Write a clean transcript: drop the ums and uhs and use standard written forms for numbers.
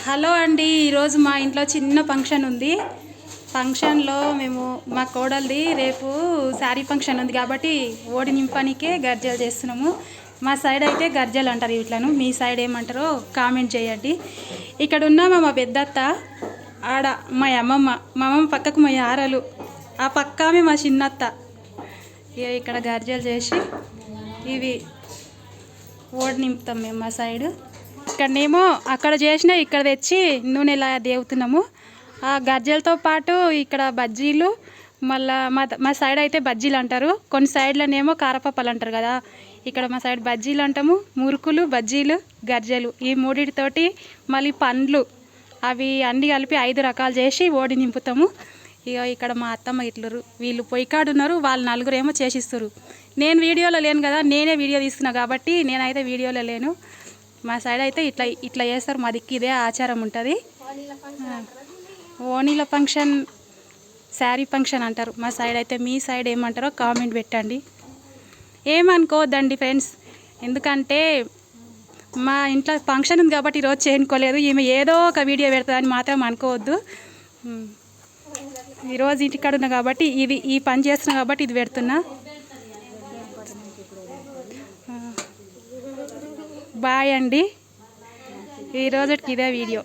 Hello అండి, ఈరోజు మా ఇంట్లో చిన్న ఫంక్షన్ ఉంది. ఫంక్షన్లో మేము మా కోడలిది రేపు శారీ ఫంక్షన్ ఉంది కాబట్టి ఓడి నింపనికే గర్జలు చేస్తున్నాము. మా సైడ్ అయితే గర్జలు అంటారు వీటిలను, మీ సైడ్ ఏమంటారో కామెంట్ చేయండి. ఇక్కడ ఉన్నామా మా పెద్దత్త, ఆడ మా అమ్మమ్మ పక్కకు మా యారలు, ఆ పక్కమే మా చిన్నత్త. ఇక్కడ గర్జలు చేసి ఇవి ఓడి నింపుతాం మేము మా సైడు. ఇక్కడనేమో అక్కడ చేసిన ఇక్కడ తెచ్చి నూనెలా దేవుతున్నాము. ఆ గజ్జలతో పాటు ఇక్కడ బజ్జీలు, మళ్ళీ మా సైడ్ అయితే బజ్జీలు అంటారు, కొన్ని సైడ్లనేమో కారపప్పలు అంటారు కదా. ఇక్కడ మా సైడ్ బజ్జీలు అంటాము, మురుకులు, బజ్జీలు, గజ్జలు, ఈ మూడిటితోటి మళ్ళీ పండ్లు అవి అన్నీ కలిపి 5 రకాలు చేసి ఓడి నింపుతాము. ఇక ఇక్కడ మా అత్తమ్మ ఇట్లరు, వీళ్ళు పొయ్యికాడున్నారు, వాళ్ళు నలుగురేమో చేసిస్తారు. నేను వీడియోలో లేను కదా, నేనే వీడియో తీస్తున్నా కాబట్టి నేనైతే వీడియోలో లేను. మా సైడ్ అయితే ఇట్లా చేస్తారు, మా దిక్కు ఇదే ఆచారం ఉంటుంది. ఓణీల ఫంక్షన్, శారీ ఫంక్షన్ అంటారు మా సైడ్ అయితే. మీ సైడ్ ఏమంటారో కామెంట్ పెట్టండి. ఏమనుకోవద్దండి ఫ్రెండ్స్, ఎందుకంటే మా ఇంట్లో ఫంక్షన్ ఉంది కాబట్టి ఈరోజు చేయించుకోలేదు, ఈమె ఏదో ఒక వీడియో పెడతాదని మాత్రం అనుకోవద్దు. ఈరోజు ఇంటికాడ ఉన్నా కాబట్టి ఈ పని చేస్తున్నా కాబట్టి ఇది పెడుతున్నా. బాయ్ అండి, ఈరోజుకి ఇదే వీడియో.